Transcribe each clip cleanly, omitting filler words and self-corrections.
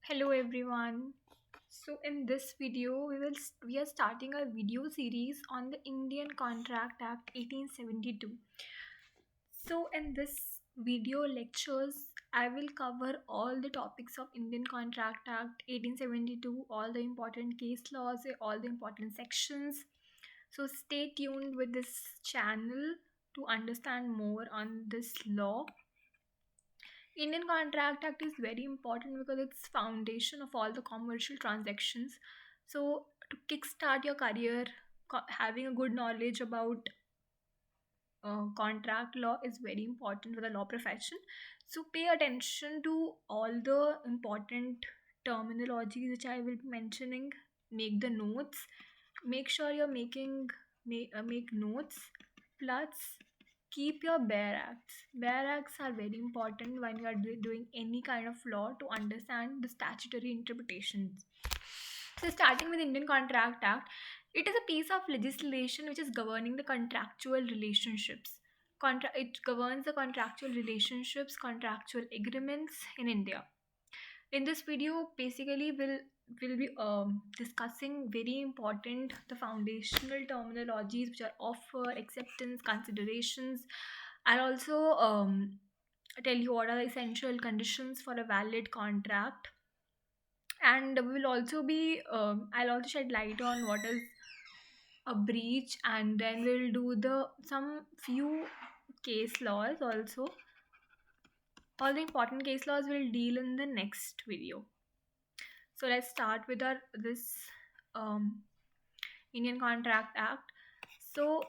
Hello everyone. So in this video we are starting a video series on the Indian Contract Act 1872. So in this video lectures I will cover all the topics of Indian Contract Act 1872, all the important case laws, all the important sections. So stay tuned with this channel to understand more on this law. Indian Contract Act is very important because it's foundation of all the commercial transactions. So to kickstart your career, having a good knowledge about contract law is very important for the law profession. So pay attention to all the important terminologies which I will be mentioning. Make the notes. Make sure you're make notes. Plus keep your bare acts. Bare acts are very important when you are doing any kind of law to understand the statutory interpretations. So, starting with Indian Contract Act, it is a piece of legislation which is governing the contractual relationships. It governs the contractual relationships, contractual agreements in India. In this video, basically, we'll be discussing very important the foundational terminologies which are offer, acceptance, considerations. I'll also tell you what are the essential conditions for a valid contract, and we will also be I'll also shed light on what is a breach, and then we'll do the some few case laws also. All the important case laws will deal in the next video. So let's start with our this um, Indian Contract Act. So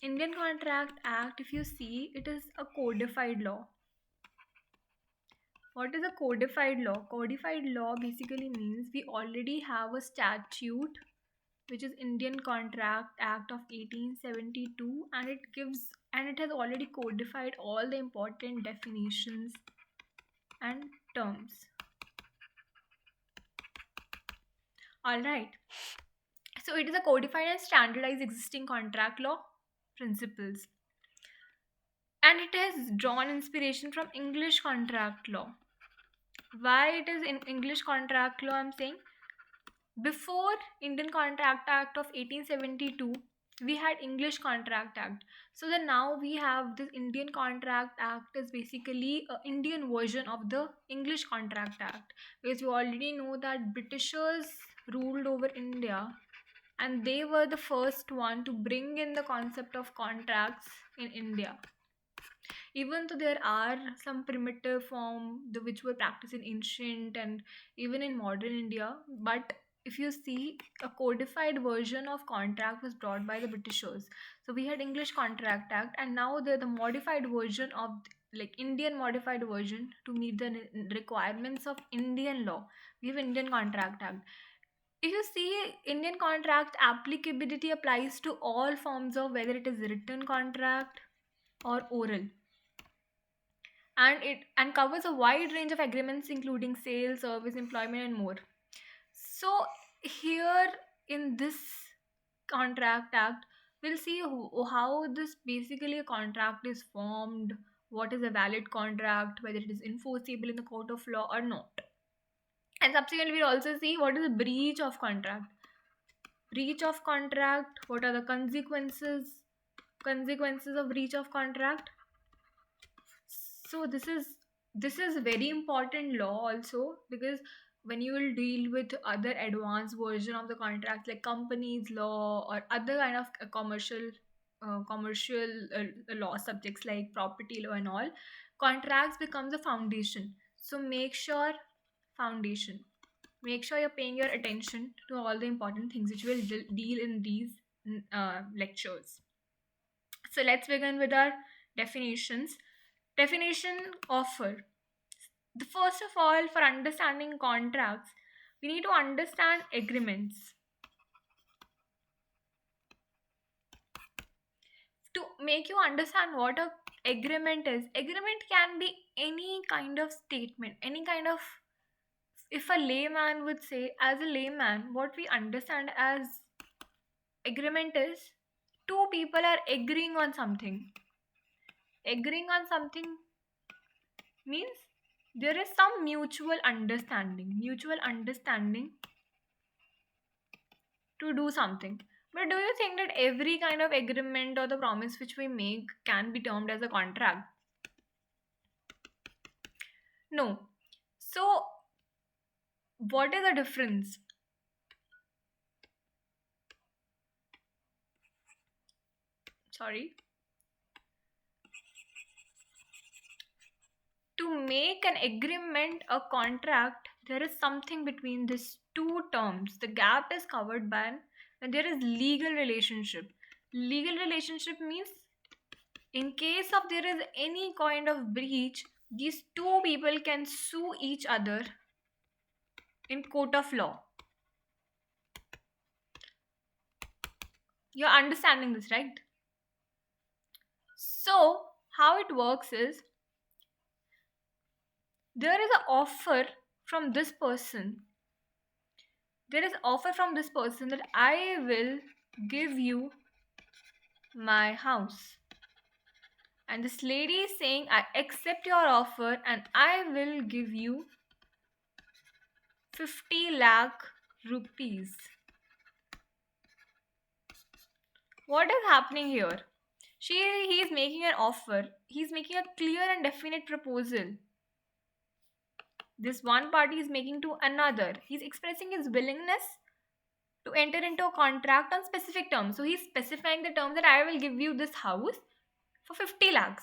Indian Contract Act, if you see, it is a codified law. What is a codified law? Codified law basically means we already have a statute which is Indian Contract Act of 1872, and it has already codified all the important definitions and terms. All right. So it is a codified and standardized existing contract law principles, and it has drawn inspiration from English contract law. Why it is in English contract law? I'm saying before Indian Contract Act of 1872, we had English Contract Act. So then now we have this Indian Contract Act is basically a Indian version of the English Contract Act, because you already know that Britishers ruled over India, and they were the first one to bring in the concept of contracts in India. Even though there are some primitive form which were practiced in ancient and even in modern India, but if you see, a codified version of contract was brought by the Britishers. So we had English Contract Act, and now the modified version of, like, Indian modified version to meet the requirements of Indian law. We have Indian Contract Act. If you see, Indian contract applicability applies to all forms of whether it is written contract or oral, and it and covers a wide range of agreements including sales, service, employment, and more. So here in this Contract Act, we'll see how this basically a contract is formed, what is a valid contract, whether it is enforceable in the court of law or not. And subsequently we'll also see what is a breach of contract. Breach of contract, what are the consequences of breach of contract. So this is very important law also, because when you will deal with other advanced version of the contracts like companies law or other kind of commercial law subjects like property law and all, contracts becomes a foundation. So foundation make sure you're paying your attention to all the important things which will deal in these lectures. So let's begin with our definitions. Definition offer. The first of all, for understanding contracts, we need to understand agreements. To make you understand what a agreement is, agreement can be any kind of statement, any kind of, if a layman would say, as a layman, what we understand as agreement is two people are agreeing on something. Agreeing on something means there is some mutual understanding to do something. But do you think that every kind of agreement or the promise which we make can be termed as a contract? No. So, what is the difference? Sorry. To make an agreement a contract, there is something between these two terms. The gap is covered by when there is legal relationship. Legal relationship means in case of there is any kind of breach, these two people can sue each other in court of law. You're understanding this, right? So, how it works is there is an offer from this person. There is offer from this person that I will give you my house. And this lady is saying, I accept your offer and I will give you 50 lakh rupees. What is happening here? He is making an offer. He is making a clear and definite proposal. This one party is making to another. He's expressing his willingness to enter into a contract on specific terms. So he's specifying the terms that I will give you this house for 50 lakhs.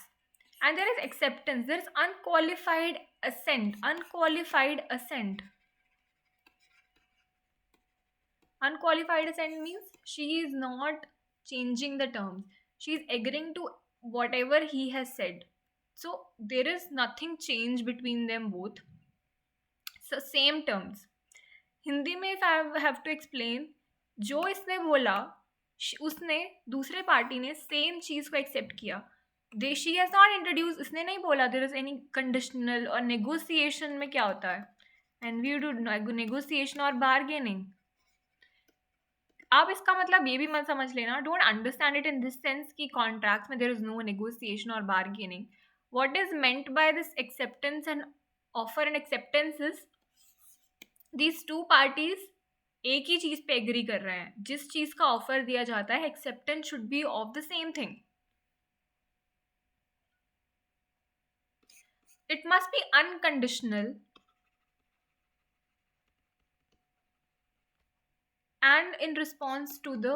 And there is acceptance. There is unqualified assent. Unqualified assent. Unqualified assent means she is not changing the terms. She is agreeing to whatever he has said. So there is nothing change between them both. So same terms. Hindi में if I have to explain, जो इसने बोला उसने दूसरे party ने same चीज़ को accept किया. She has not introduce. इसने नहीं बोला देयर इज एनी कंडीशनल. और नेगोशिएशन में क्या होता है? एंड वी डू नेगोशिएशन और बार्गेनिंग. आप इसका मतलब ये भी मत समझ लेना. Don't understand it in this sense कि कॉन्ट्रैक्ट्स में देयर इज नो नेगोशिएशन और bargaining. What is meant by this acceptance and offer and acceptance is these two parties एक ही चीज पे एग्री कर रहे हैं. जिस चीज का ऑफर दिया जाता है, acceptance should be of the same thing. It must be unconditional and in response to the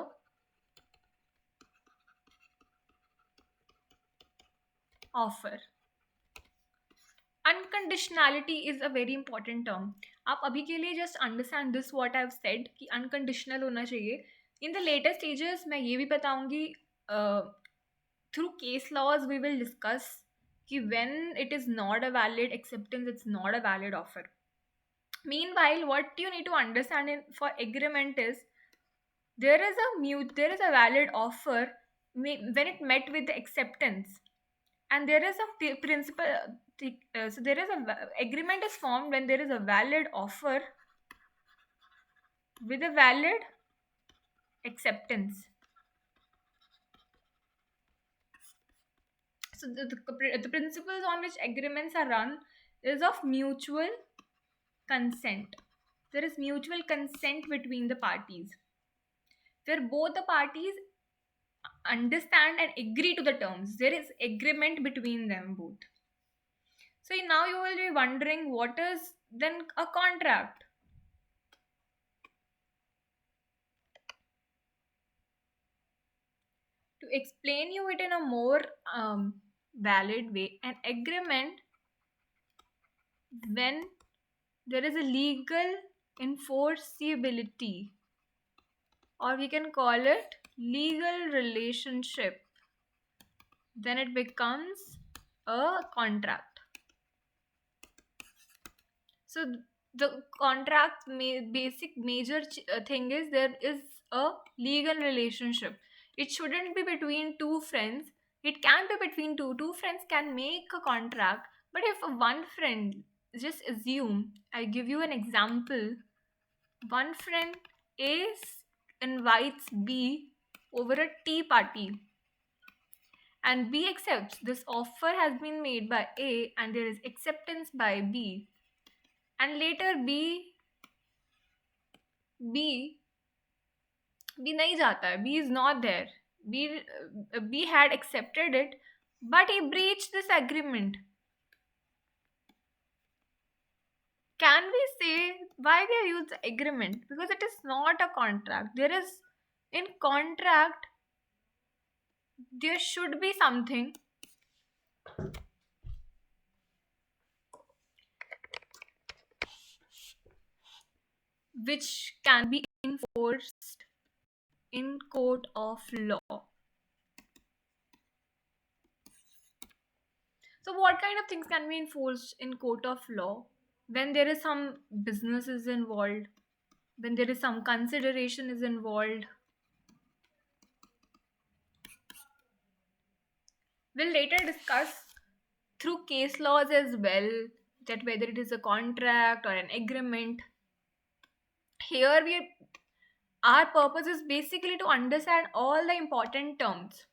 offer. Unconditionality is a very important term. आप अभी के लिए just understand this what I've said कि unconditional होना चाहिए. In the later stages मैं ये भी बताऊंगी through case laws we will discuss कि when it is not a valid acceptance, it's not a valid offer. Meanwhile, what you need to understand for agreement is there is a valid offer when it met with the acceptance, and there is a principle. So there is agreement is formed when there is a valid offer with a valid acceptance. So the principles on which agreements are run is of mutual consent. There is mutual consent between the parties where both the parties understand and agree to the terms. There is agreement between them both. So now you will be wondering what is then a contract. To explain you it in a more valid way, an agreement when there is a legal enforceability, or we can call it legal relationship, then it becomes a contract. So the contract basic major thing is there is a legal relationship. It shouldn't be between two friends. It can be between two friends can make a contract. But if one friend, just assume, I give you an example. One friend A invites B over a tea party, and B accepts. This offer has been made by A and there is acceptance by B. And later B B nahi jata hai. B is not there. B had accepted it, but he breached this agreement. Can we say why we have used agreement? Because it is not a contract. There is, in contract there should be something which can be enforced in court of law. So what kind of things can be enforced in court of law? When there is some business is involved, when there is some consideration is involved. We'll later discuss through case laws as well, that whether it is a contract or an agreement. Here we, our purpose is basically to understand all the important terms.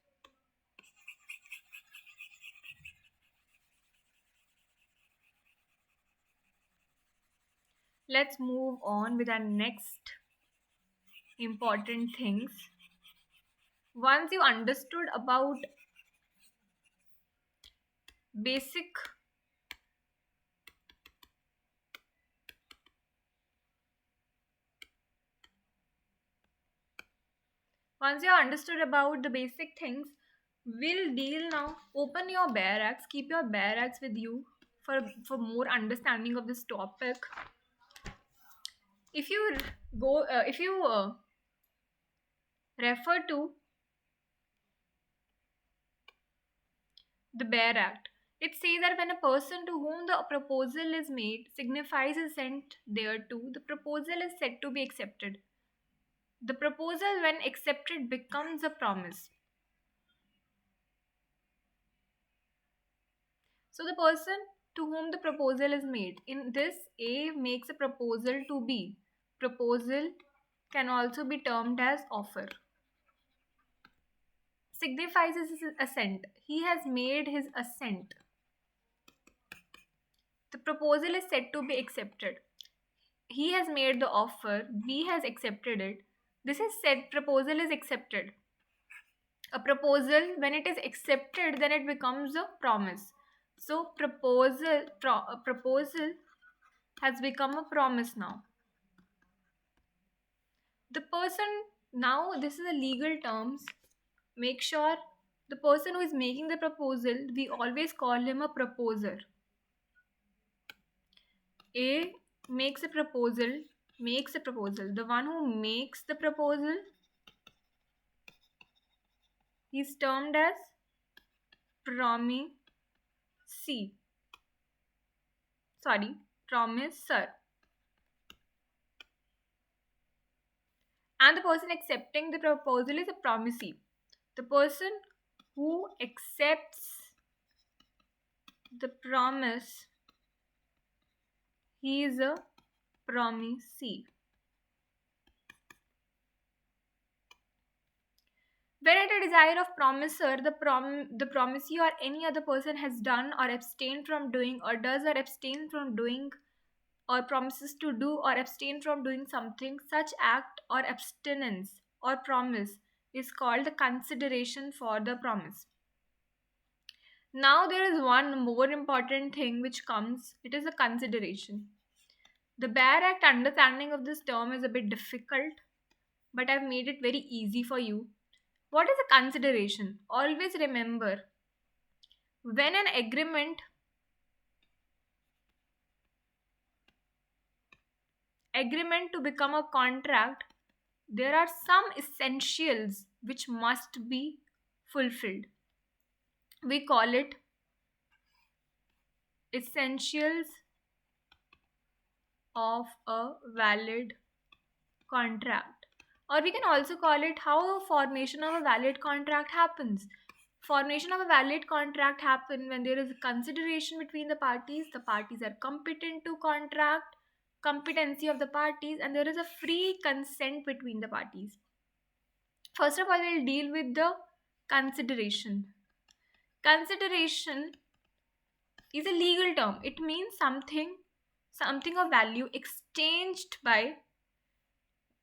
Let's move on with our next important things. Once you understood about basic once you understood about the basic things, we'll deal now. Open your bare axe, keep your bare axe with you for more understanding of this topic. If you if you refer to the Bare Act, it says that when a person to whom the proposal is made signifies assent thereto, the proposal is said to be accepted. The proposal, when accepted, becomes a promise. So, the person to whom the proposal is made, in this, A makes a proposal to B. Proposal can also be termed as offer. Signifies his assent. He has made his assent. The proposal is said to be accepted. He has made the offer, B has accepted it. This is said proposal is accepted. A proposal, when it is accepted, then it becomes a promise. So a proposal has become a promise now. The person, now this is a legal terms. Make sure the person who is making the proposal, we always call him a proposer. A makes a proposal, makes a proposal. The one who makes the proposal, he is termed as promisee. Promiser. And the person accepting the proposal is a promisee. The person who accepts the promise, he is a promisee. When at a desire of promiser, the promisee or any other person has done or abstained from doing or does or abstain from doing or promises to do or abstain from doing something, such act or abstinence or promise is called the consideration for the promise. Now there is one more important thing which comes, it is a consideration. The Bare Act understanding of this term is a bit difficult, but I've made it very easy for you. What is a consideration? Always remember, when an agreement to become a contract, there are some essentials which must be fulfilled. We call it essentials of a valid contract, or we can also call it how a formation of a valid contract happens. Formation of a valid contract happen when there is a consideration between the parties are competent to contract, competency of the parties, and there is a free consent between the parties. First of all, we'll deal with the consideration. Consideration is a legal term. It means something of value exchanged by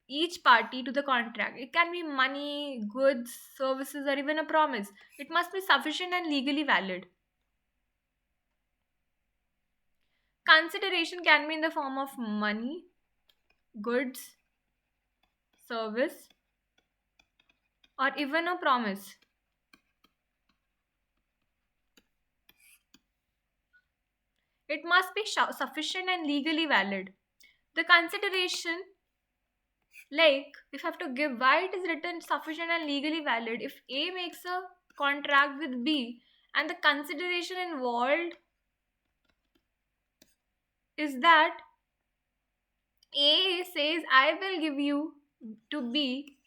each party to the contract. It can be money, goods, services, or even a promise. It must be sufficient and legally valid. Consideration can be in the form of money, goods, service, or even a promise. It must be sufficient and legally valid. The consideration, like if I have to give why it is written sufficient and legally valid, if A makes a contract with B and the consideration involved is that A says I will give you to B,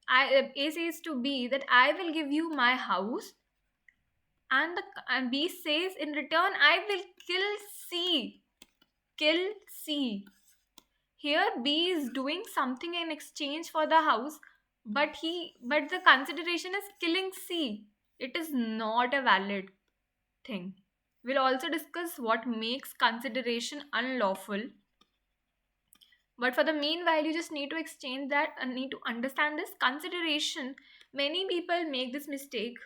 A says to B that I will give you my house, and B says in return I will kill C. Kill C. Here B is doing something in exchange for the house, but the consideration is killing C. It is not a valid thing. We'll also discuss what makes consideration unlawful. But for the meanwhile, you just need to exchange that and need to understand this consideration. Many people make this mistake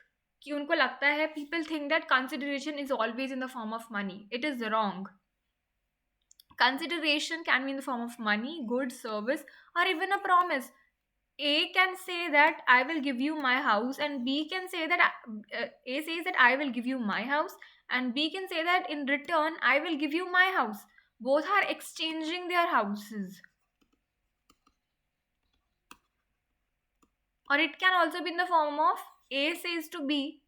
कि उनको लगता है people think that consideration is always in the form of money. It is wrong. Consideration can be in the form of money, goods, service, or even a promise. A can say that I will give you my house, and B can say that A says that I will give you my house, and B can say that in return I will give you my house. Both are exchanging their houses. Or it can also be in the form of A says to B,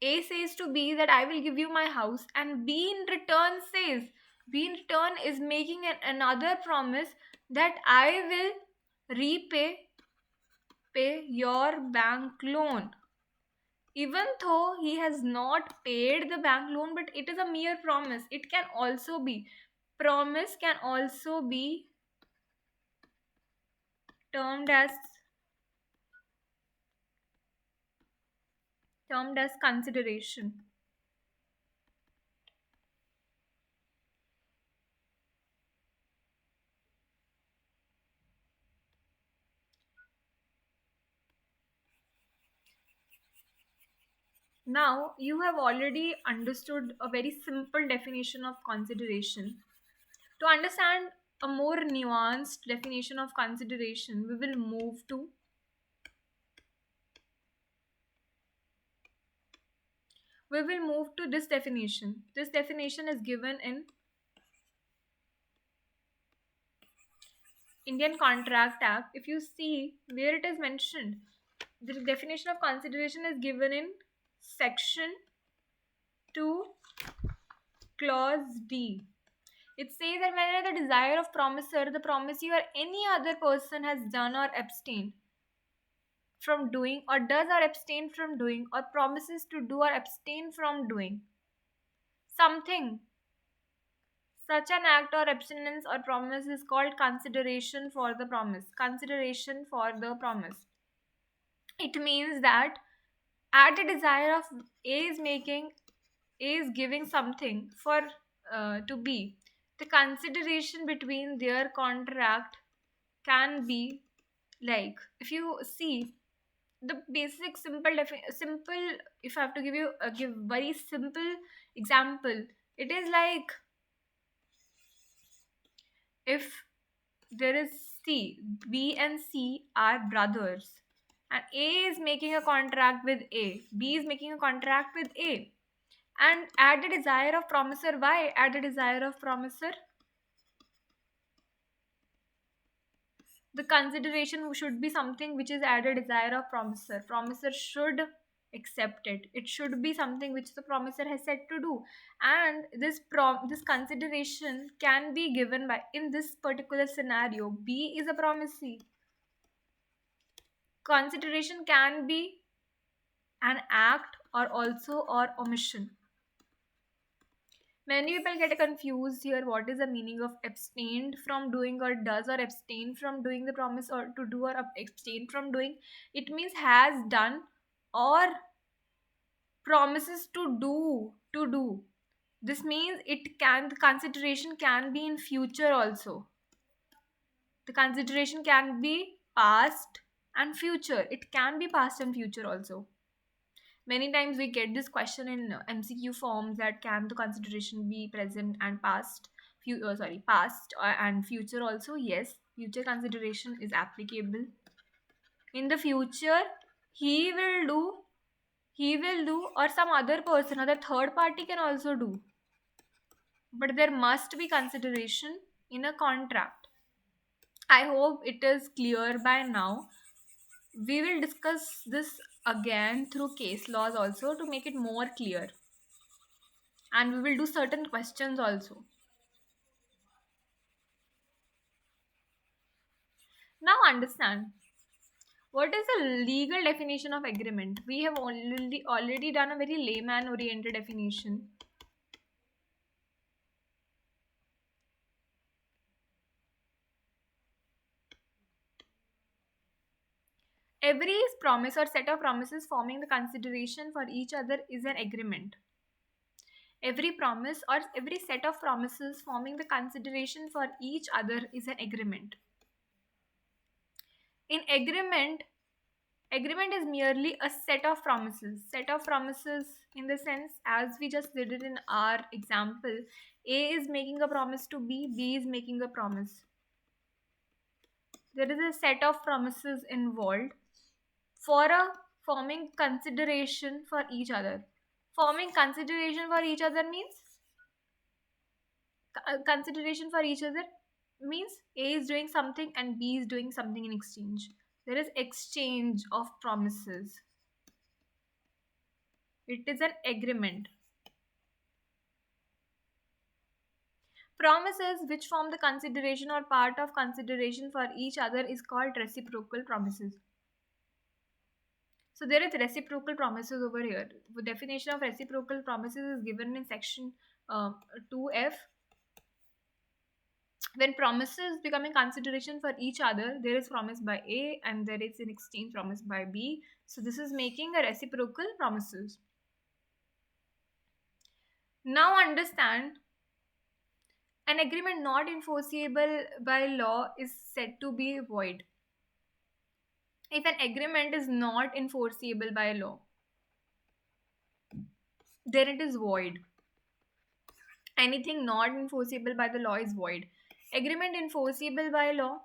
A says to B that I will give you my house, and B in return says, B in return is making another promise that I will pay your bank loan. Even though he has not paid the bank loan, but it is a mere promise. It can also be, promise can also be termed as consideration. Now, you have already understood a very simple definition of consideration. To understand a more nuanced definition of consideration, we will move to this definition. This definition is given in Indian Contract Act. If you see where it is mentioned, the definition of consideration is given in section 2, clause D. It says that whenever the desire of promisor, the promisee, or any other person has done or abstained from doing, or does or abstain from doing, or promises to do or abstain from doing something, such an act or abstinence or promise is called consideration for the promise. Consideration for the promise. It means that at the desire of A is making, A is giving something for to B. The consideration between their contract can be like, if you see the basic simple, if I have to give very simple example, it is like if there is C, B and C are brothers, and A is making a contract with A, B is making a contract with A, and at the desire of promisor, why at the desire of promisor, the consideration should be something which is at a desire of promisor. Promisor should accept it. It should be something which the promisor has said to do, and this consideration can be given by, in this particular scenario, B is a promisee. Consideration can be an act or omission. Many people get confused here. What is the meaning of abstained from doing, or does or abstain from doing the promise, or to do or abstain from doing? It means has done or Promises to do. This means it can, the consideration can be in future also. The consideration can be past and future. It can be past and future also. Many times we get this question in MCQ forms, that can the consideration be present and past, past and future also. Yes, future consideration is applicable. In the future, he will do, or some other person, other third party can also do. But there must be consideration in a contract. I hope it is clear by now. We will discuss this again through case laws also to make it more clear. And we will do certain questions also. Now understand, what is the legal definition of agreement? We have already done a very layman oriented definition. Every promise or set of promises forming the consideration for each other is an agreement. Every promise or every set of promises forming the consideration for each other is an agreement. In agreement is merely a set of promises. Set of promises in the sense, as we just did it in our example, A is making a promise to B is making a promise. There is a set of promises involved for a forming consideration for each other. Forming consideration for each other means, consideration for each other means A is doing something and B is doing something in exchange. There is exchange of promises. It is an agreement. Promises which form the consideration or part of consideration for each other is called reciprocal promises. So there is reciprocal promises over here. The definition of reciprocal promises is given in section 2F. When promises becoming consideration for each other, there is promise by A and there is an exchange promise by B. So this is making a reciprocal promises. Now understand, an agreement not enforceable by law is said to be void. If an agreement is not enforceable by law, then it is void. Anything not enforceable by the law is void. Agreement enforceable by law,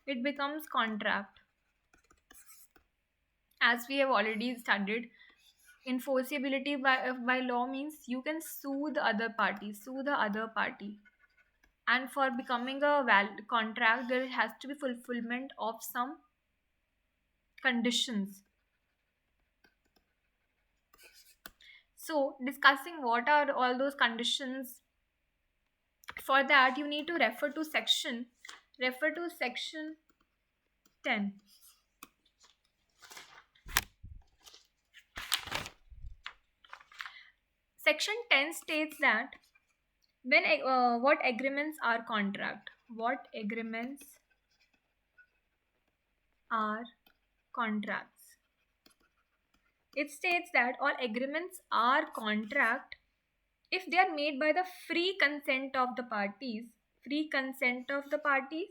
it becomes contract. As we have already studied, enforceability by law means you can sue the other party, and for becoming a valid contract there has to be fulfillment of some conditions. So discussing what are all those conditions, for that you need to refer to section 10. Section 10 states that when what agreements are contract, what agreements are contracts. It states that all agreements are contract if they are made by the free consent of the parties. Free consent of the parties,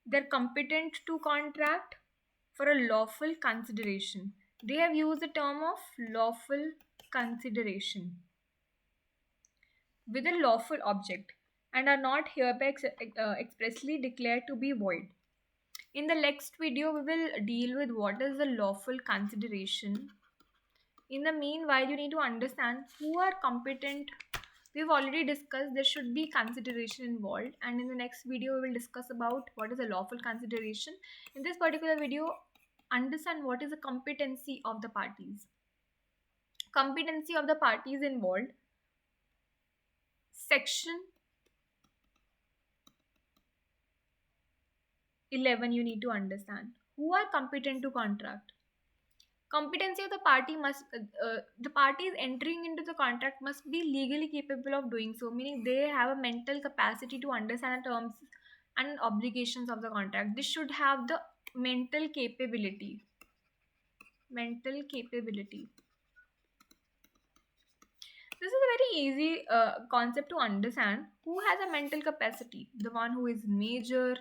they're competent to contract for a lawful consideration. They have used the term of lawful consideration with a lawful object and are not hereby expressly declared to be void. In the next video, we will deal with what is the lawful consideration. In the meanwhile, you need to understand who are competent. We've already discussed there should be consideration involved, and in the next video, we will discuss about what is a lawful consideration. In this particular video, understand what is the competency of the parties. Competency of the parties involved. Section 11, you need to understand who are competent to contract. Competency of the party must, the parties entering into the contract must be legally capable of doing so, meaning they have a mental capacity to understand the terms, and obligations of the contract. This should have the mental capability. Mental capability. This is a very easy concept to understand. Who has a mental capacity? The one who is major,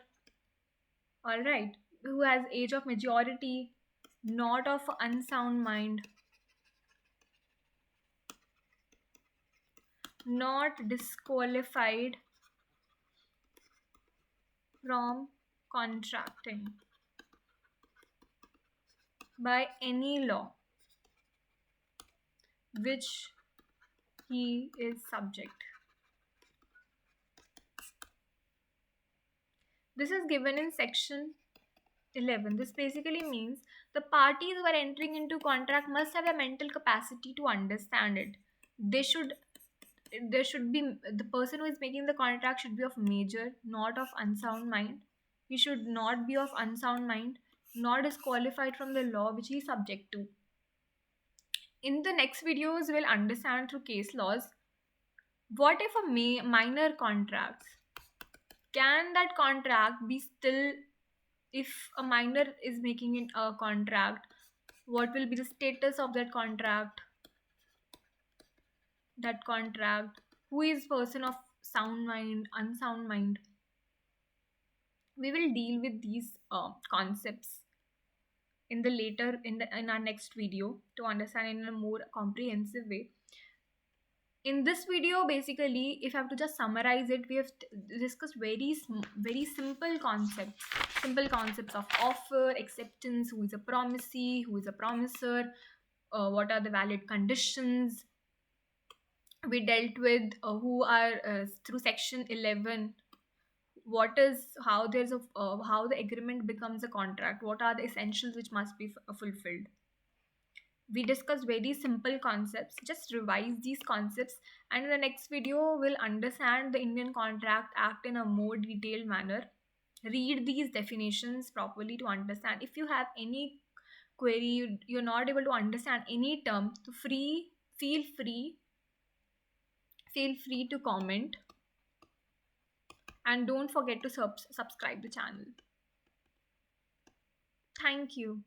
all right, who has age of majority, not of unsound mind, not disqualified from contracting by any law which he is subject. This is given in section 11. This basically means the parties who are entering into contract must have the mental capacity to understand it. They should there should be the person who is making the contract should be of major, not of unsound mind. He should not be of unsound mind, nor disqualified from the law which he is subject to. In the next videos, we'll understand through case laws what if a minor contracts. Can that contract be still, if a minor is making it a contract, what will be the status of that contract? Who is person of sound mind, unsound mind? We will deal with these concepts in the later in our next video to understand in a more comprehensive way. In this video, basically, if I have to just summarize it, we have discussed very simple concepts of offer, acceptance, who is a promisee, who is a promiser, what are the valid conditions. We dealt with who are through section 11, what is how there's a how the agreement becomes a contract, what are the essentials which must be fulfilled. We discussed very simple concepts. Just revise these concepts, and in the next video we'll understand the Indian Contract Act in a more detailed manner. Read these definitions properly to understand. If you have any query, you're not able to understand any term, so feel free to comment, and don't forget to subscribe the channel. Thank you.